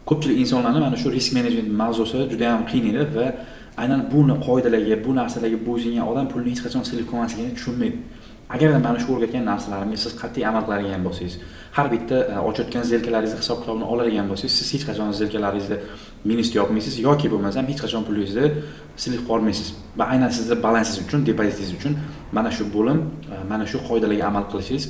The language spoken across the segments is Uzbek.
ko'pchilik insonlarni mana shu risk menejment mavzusi juda ham qiynaydi va aynan buni qoidalarga, bu narsalarga bo'ysungan odam pulni hech qachon silib qo'ymasligini tushunmaydi. Agarda mana shu o'rgatgan narsalarimga siz qat'iy amal qiladigan bo'lsangiz, har bitta ochayotgan zelkalaringizni hisob kitobini oladigan bo'lsangiz, siz hech qachon zelkalaringizda minus yopmaysiz yoki bo'lmasa ham hech qachon pulingizni silib qolmaysiz. Va aynan sizning balansingiz uchun, depozitingiz uchun mana shu bo'lim, mana shu qoidalarga amal qilishingiz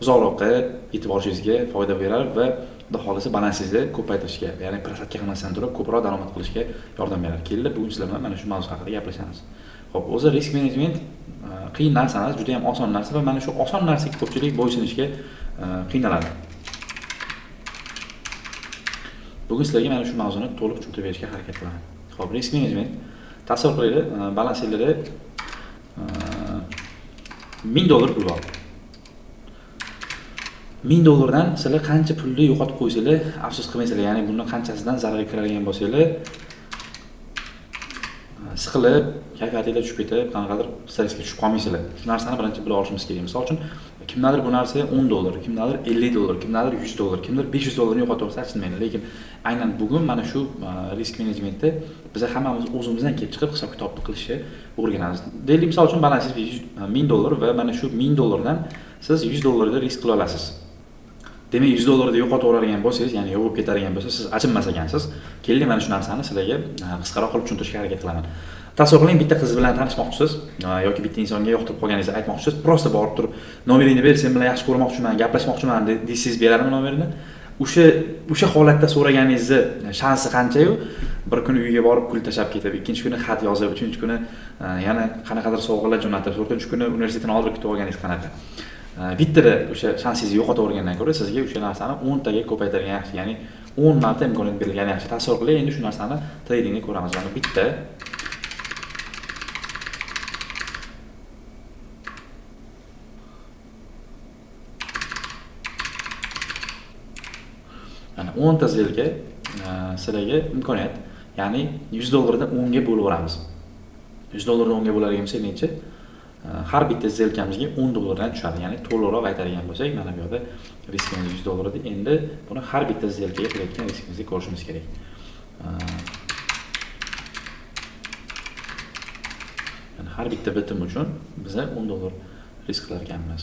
uzoqroqqa yetib olishingizga foyda beradi va xudo xolisa balansingizni ko'paytirishga, ya'ni prosatka qilmasdan turib ko'proq daromad qilishga yordam beradi. Keldi, bugun sizlar bilan mana shu mavzu haqida gaplashamiz. Xo'p, o'zi risk menejment qiyin narsa emas, juda ham oson narsa va mana shu oson narsaga ko'pchilik bo'ysunishga qiynaladi. Bugun sizlarga mana shu mavzuni to'liq tushuntirib berishga harakat qilaman. Xo'p, risk menejment tasavvur qilaylik, balansingizda $1000 pul bor. $1000 sizlar qancha pulni yo'qotib qo'ysanglar, afsus qilmaysizlar, ya'ni bundan qanchasidan zarar ko'radigan bo'lsanglar, siqilib, kayfiyatingiz tushib ketib, qanaqadir stressga tushib qolmaysizlar. Shu narsani birinchi bilib olishimiz kerak. Misol uchun, kimdadir bu narsa $10, kimdadir $50, kimdadir $100, kimdir $500 yo'qotib olsa achinmaydi. Lekin aynan bugun mana shu risk menejmentda biz hammamiz o'zimizdan kelib chiqib hisob kitobni qilishni o'rganamiz. Deylik, misol uchun balansingiz $1000 va mana shu $1000 dan siz $100 da risk qila olasiz. Demak, $100 da yo'qotib oladigan bo'lsangiz, ya'ni yo'qib ketadigan bo'lsa, siz achinmas ekansiz. Keldi, mana shu narsani sizlarga qisqaroq qilib tushuntirishga harakat qilaman. Tasavvur qiling, bitta qiz bilan tanishmoqchisiz yoki bitta insonga yoqtirib qolganingizni aytmoqchisiz. Prosta borib turib, "Nomeringni ber, sen bilan yaxshi ko'rmoqchiman, gaplashmoqchiman" deysiz, beradimi nomerini? O'sha holatda so'raganingizni shansi qancha-yu? Bir kuni uyga borib kul tashab ketib, ikkinchi kuni xat yozib, uchinchi kuni yana qanaqadir sovg'alar jo'natib, to'rtinchi kuni universitetdan oldin kutib olganingiz qanaqa? Bittada o'sha shansingizni yo'qotib o'rgandan ko'ra sizga o'sha narsani 10 taga ko'paytirgan yaxshi, ya'ni 10 marta imkoniyat berilgani yaxshi. Tasavvur qiling, endi shu narsani tradingda ko'ramiz. Mana bitta mana 10 ta zelka sizlarga imkoniyat, ya'ni $100 dan 10 ga bo'lib o'ramiz. $100 dan 10 ga bo'ladigan bo'lsa necha? Har bitta zelkamizga $10 dan tushadi. Ya'ni to'liqroq aytadigan bo'lsak, mana bu yerda riskimiz $100 edi. Endi buni har bitta zelkaga qilayotgan riskimizni ko'rishimiz kerak. Ya'ni har bitta bitim uchun biz $10 risk qilar ekanmiz.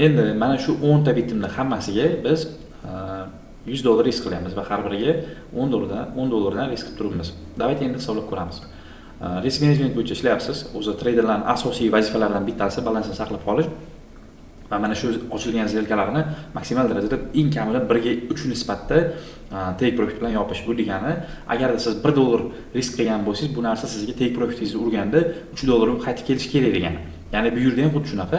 Endi mana shu 10 ta bitimning hammasiga biz $100 risk qilyapmiz va har biriga $10 dan risk qilib turibmiz. Davayt endi hisoblab ko'ramiz. Risk menejment bo'yicha ishlayapsiz. O'zi traderlarning asosiy vazifalaridan bittasi balansni saqlab qolish va mana shu ochilgan zelkalarni maksimal darajada eng kamida 1 ga 3 nisbatda take profit bilan yopish. Bu degani, agarda siz $1 risk qilgan bo'lsangiz, bu narsa sizga take profitingizni urganda $3 qaytib kelishi kerak degani. Ya'ni bu yerda ham xuddi shunaqa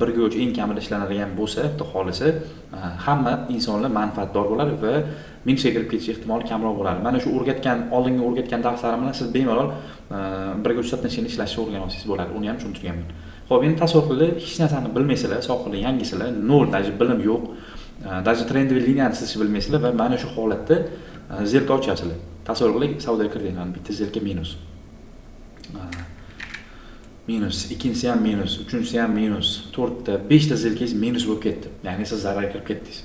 1 ga 3 eng kamida ishlanadigan bo'lsa, xudo xolisa, hamma insonlar manfaatdor bo'ladi va minusga kirib ketish ehtimoli kamroq bo'ladi. Mana shu oldingi o'rgatgan darslarim bilan siz bemalol 1 ga 3 soatdan ishlashni o'rganib olsangiz bo'ladi. Uni ham tushuntirganman. Xo'p, endi tasavvur qiling, hech narsani bilmaysizlar, sohilda yangisizlar, nol, даже bilim yo'q. Даже trendoviy liniyani chizishni bilmaysizlar va mana shu holatda zelka ochyapsizlar. Tasavvur qiling, savdoga kirdinglar, bitta zelka minus. Minus, ikkinchisi ham minus, uchinchisi ham minus, 4 ta, 5 ta zelkangiz minus bo'lib ketdi. Ya'ni siz zararga kirib ketdingiz.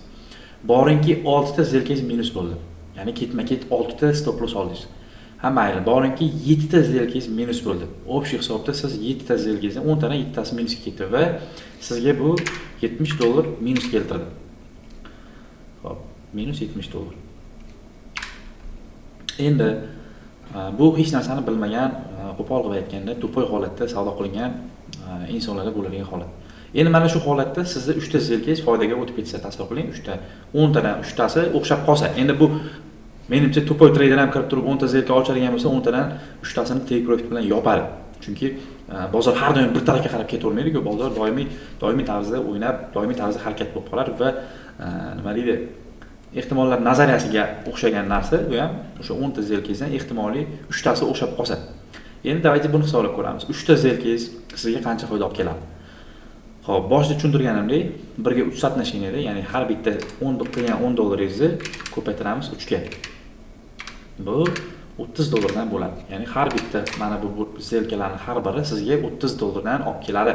Boringki 6 ta zelkangiz minus bo'ldi. Ya'ni ketma-ket 6 ta stop loss oldingiz. Ha mayli, boringki 7 ta zelkangiz minus bo'ldi. Общий hisobda siz 7 ta zelkangizdan 10 tadan 7 tasi minusga ketdi va sizga bu $70 minus keltirdi. Xo'p, minus $70. Endi bu hech narsani bilmagan, qo'pol qilib aytganda, to'poy holatda savdo qilingan insonlarda bo'ladigan holat. Endi mana shu holatda sizning 3 ta zelkangiz foydaga o'tib ketsa, tasavvur qiling, 3 ta, 10 tadan 3 tasi o'xshab qolsa. Endi bu menimcha to'poy trader ham kirib turib 10 ta zelka ochadigan bo'lsa, 10 tadan 3 tasini take profit bilan yopadi. Chunki bozor har doim bir tarafga qarab ketavermaydi-ku, bozor doimiy tarzda o'ynab, doimiy tarzda harakat bo'lib qoladi va nima deydi, ehtimollar nazariyasiga o'xshagan narsa, bu ham o'sha 10 ta zelkangizdan ehtimoliy 3 tasi o'xshab qolsa. Endi davayt buni hisoblab ko'ramiz. 3 ta zelkangiz sizga qancha foyda olib keladi? Xo'p, boshida tushuntirganimdek, 1 ga 3 soatnashingda, ya'ni har bitta qilgan $10 ko'paytiramiz 3 ga. Bu $30 dan bo'ladi. Ya'ni har bitta mana bu zelkalarning har biri sizga $30 dan olib keladi.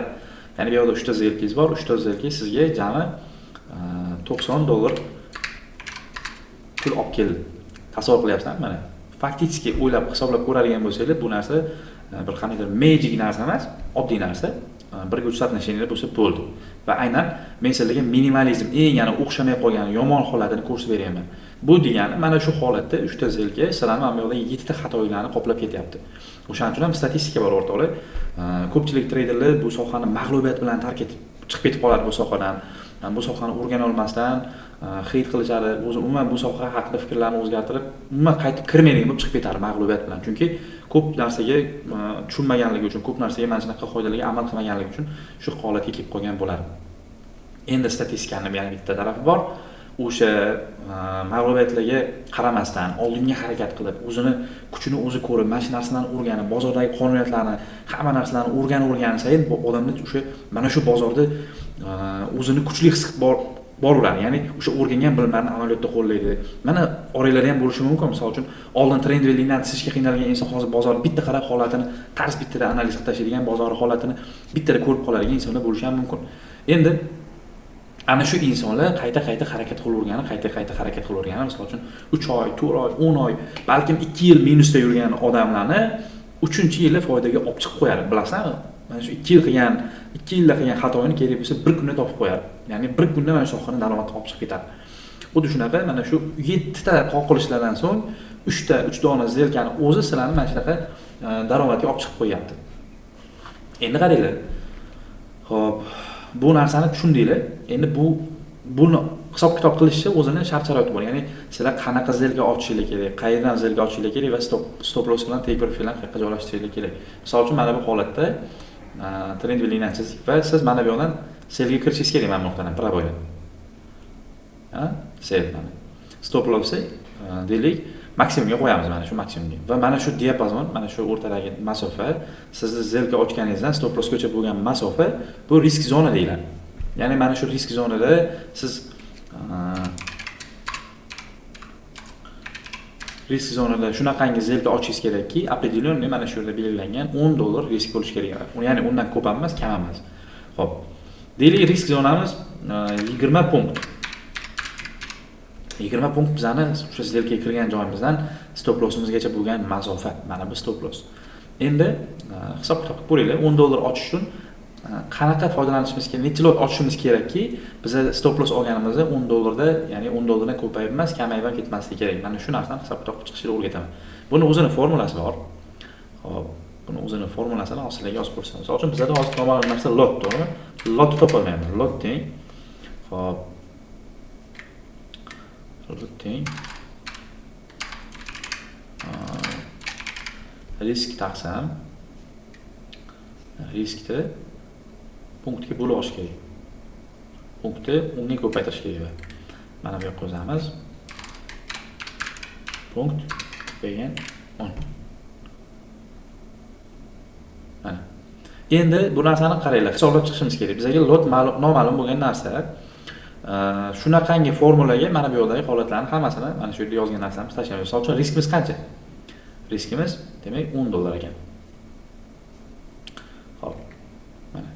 Ya'ni bu yerda 3 ta zelkangiz bor, 3 ta zelkangiz sizga jami $90 pul olib keldi. tasavvur qilyapsizmi? Mana faktiski o'ylab hisoblab ko'radigan bo'lsangiz, bu narsa bir qanaqadir magic narsa emas, oddiy narsa. Birga uchratnashinglar bo'lsa bo'ldi. Va aynan men sizlarga minimalizm eng o'xshamay qolgan yomon holatini ko'rsatib beryapman. Bu degani mana shu holatda 3 ta zilga sizlarni mana bu yerda 7 ta xatoliklarni qoplab ketyapti. O'shaning uchun ham statistika bor o'rtoqlar. Ko'pchilik treyderlar bu sohani mag'lubiyat bilan tark etib chiqib ketib qoladi bu sohadan. Bu sohani o'rgana olmasdan xarid qilishadi, o'zi umuman bu soha haqida fikrlarini o'zgartirib, umuman qaytib kirmaydigan bo'lib chiqib ketadi mag'lubiyat bilan. Chunki ko'p narsaga tushunmaganligi uchun, ko'p narsaga mana shunaqa qoidalarga amal qilmaganligi uchun shu holatga kelib qolgan bo'ladi. Endi statistikaning yana bitta tarafi bor. O'sha mag'lubiyatlarga qaramasdan oldinga harakat qilib, o'zini kuchini o'zi ko'rib, mana shu narsalarni o'rganib, bozordagi qonuniyatlarni, hamma narsalarni o'rganib sayin bu odamni o'sha mana shu bozorda o'zini kuchli his qilib boraveradi. Ya'ni o'sha o'rgangan bilimlarni amaliyotda qo'llaydi. Mana oralari ham bo'lishi mumkin. Misol uchun, oldin trend va liniyani tizishga qiynalgan inson hozir bozor bitta qarab holatini, tarz bittada analiz qilib tashlaydigan, bozor holatini bittada ko'rib qoladigan insonlar bo'lishi ham mumkin. Endi ana shu insonlar qayta harakat qilavergani, qayta harakat qilavergani, misol uchun 3 oy, 4 oy, 10 oy, balkim 2 yil minusda yurgan odamlarni 3-yilda foydaga olib chiqib qo'yadi. Bilasizmi? Mana shu 2 yilda qilgan xatoini kerak bo'lsa 1 kunda topib qo'yadi. Ya'ni 1 kunda mana shu sohani daromadga olib chiqib ketadi. Xuddi shunaqa mana shu 7 ta qoqilishlardan so'ng 3 dona zelkani o'zi sizlarni mana shunaqa daromadga olib chiqib qo'yapti. Endi qaranglar. Xo'p, bu narsani tushundinglar. Endi buni hisob-kitob qilishni o'zini shart-sharoiti bor. Ya'ni sizlar qanaqa zelga ochishinglar kerak, qayerdan zelga ochishinglar kerak va stop loss bilan take profit bilan qayerga joylashtirishinglar kerak. Misol uchun mana bu holatda trend liniyani chizdik va siz mana bu yoqdan selga kirishingiz kerak mana bu nuqtadan pravoydan. Sell mana. Stop lossni deylik maksimumga qo'yamiz mana shu maksimumga. Va mana shu diapazon, mana shu o'rtadagi masofa, sizni zelga ochganingizdan stop lossgacha bo'lgan masofa bu risk zona deyiladi. Ya'ni mana shu risk zonada siz risk zonada shunaqangi zelga ochishingiz kerakki, определённый mana shu yerda belgilangan $10 risk bo'lishi kerak. Ya'ni undan ko'p emas, kam emas. Xo'p. Deylik risk zonamiz 20 punkt. 20 punkt bizani o'sha zelga kirgan joyimizdan stop lossimizgacha bo'lgan masofa. Mana bu stop loss. Endi hisob-kitob qilib ko'ringlar, $10 ochish uchun qanaqa foydalanishimiz kerak, necha lot ochishimiz kerakki, biz stop loss olganimizda $10 da, ya'ni $10 dan ko'payib emas, kamayib ham ketmasligi kerak. Mana shu narsani hisob-kitob chiqishni o'rgataman. Buni o'zining formulasi bor. Xo'p, buni o'zining formulasini sizlarga yozib ko'rsataman. Misol uchun bizda hozir noma'lum narsa lot, to'g'rimi? Lot topolmaymiz. Lot teng. Xo'p. Lot teng. Risk taqsam riskni punktga bo'lib olish kerak. Punktni 10 ga ko'paytirish kerak. Mana bu yoqqa yozamiz. Punkt ko'paygan 10. Mana. Endi bu narsani qaranglar, hisoblab chiqishimiz kerak. Bizga lot noma'lum bo'lgan narsa. Shunaqangi formulaga mana bu yoqdagi holatlarni hammasini mana shu yerda yozgan narsamiz tashlaymiz. Misol uchun riskimiz qancha? Riskimiz demak $10 ekan. Xo'p. Mana.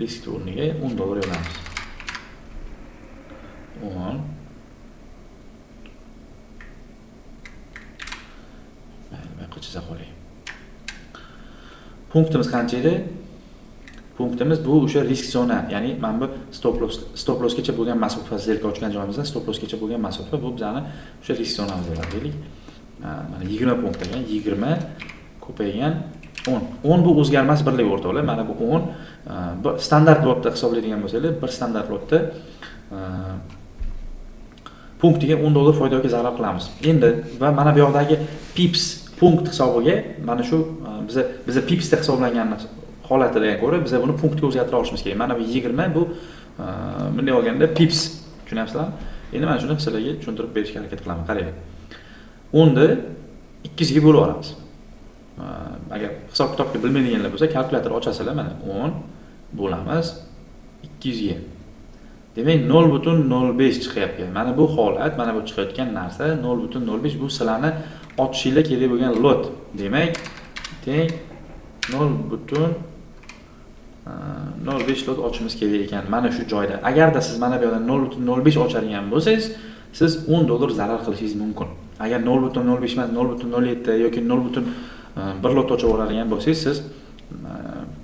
Risk o'rniga $10 yozamiz. 10. Mana bu chiza qo'ying. Punktimiz qancha edi? Punktimiz bu o'sha risk zona, ya'ni mana bu stop lossgacha bo'lgan masofa, zelga ochgan joyimizdan stop lossgacha bo'lgan masofa bu bizani o'sha risk zonamiz bo'ladi deylik. Mana 20 punkt ekan, 20 ko'paygan 10. 10 bu o'zgarmas birlik o'rtoqlar. Mana bu 10 standart lotda hisoblaydigan bo'lsangiz, bir standart lotda punktiga $10 foyda yoki zarar qilamiz. Endi va mana bu yoqdagi pips punkt hisobiga mana shu biza pipsda hisoblangan holatidan ko'ra biz buni punktga o'zgartira olishimiz kerak. Mana bu 20 bu bunday olganda pips, tushunyapsizlarmi? Endi mana shuni sizlarga tushuntirib berishga harakat qilaman. Qarang. 10 ni 2 ga bo'lib olamiz. Agar hisob-kitobni bilmaydiganlar bo'lsa, kalkulyator ochasizlar, mana 10 bo'lamiz 200 ga. Demak 0.05 chiqyapti. Mana bu holat, mana bu chiqayotgan narsa 0.05 bu sizlarni ochishinglar kerak bo'lgan lot. Demak, teng 0.05 lot ochishimiz kerak ekan mana shu joyda. Agarda siz mana bu yerdan 0.05 ochadigan bo'lsangiz, siz $10 zarar qilishingiz mumkin. Agar 0.05 emas, 0.07 yoki 0.1 lot ochib oladigan bo'lsangiz, siz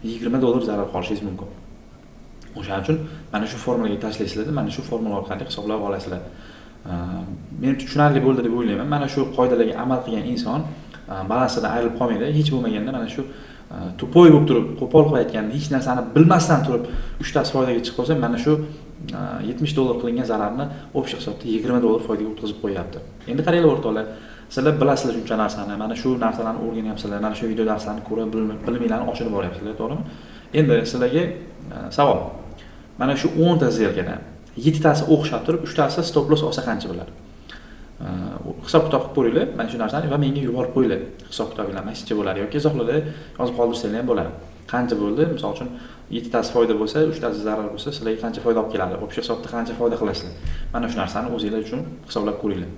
$20 zarar qolishingiz mumkin. O'shaning uchun mana shu formulaga tashlaysizlar, mana shu formula orqali hisoblab olasizlar. Men tushunarli bo'ldi deb o'ylayman. Mana shu qoidalarga amal qilgan inson balansidan ayrilib qolmaydi. Hech bo'lmaganda mana shu to'poy bo'lib turib, qo'pol qilib aytganda, hech narsani bilmasdan turib 3 tasi foydaga chiqib qolsa, mana shu $70 qilingan zararni o'sha hisobda $20 foydaga o'tkazib qo'yapti. Endi qaranglar o'rtoqlar, sizlar bilasizlar shuncha narsani, mana shu narsalarni o'rganyapsizlar, mana shu video darslarni ko'rib, biliminglarni oshirib boryapsizlar, to'g'rimi? Endi sizlarga savol. Mana shu 10 ta zelkadan 7 tasi o'xshab turib, 3 tasi stop loss olsa qancha bo'ladi? Hisob kitob qilib ko'ringlar, mana shu narsani va menga yuborib qo'yinglar. Hisob kitobinglarni qancha bo'ladi yoki izohlarda yozib qoldirsanglar ham bo'ladi. Qancha bo'ldi? Misol uchun 7 tasi foyda bo'lsa, 3 tasi zarar bo'lsa, sizlarga qancha foyda olib keladi? O'sha hisobda qancha foyda qilasizlar? Mana shu narsani o'zingizlar uchun hisoblab ko'ringlar.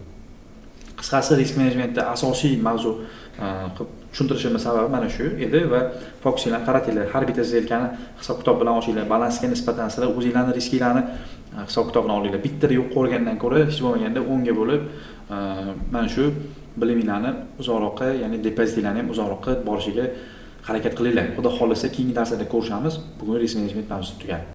Qisqasi, risk menejmentda asosiy mavzu qilib tushuntirishimiz sababi mana shu edi va fokusinglarni qaratinglar. Har bitta zelkani hisob kitob bilan ochinglar. Balansga nisbatan sizlar o'zingizlarning riskinglarni hisob kitobini olinglar. Bittada yo'q qo'ygandan ko'ra, hech bo'lmaganda 10 ga bo'lib, mana shu biliminglarni uzoqroqqa, ya'ni depozitinglarni ham uzoqroqqa borishiga harakat qilinglar. Xudo xolisa keyingi darslarda ko'rishamiz. Bugun risk menejment mavzusi tugadi.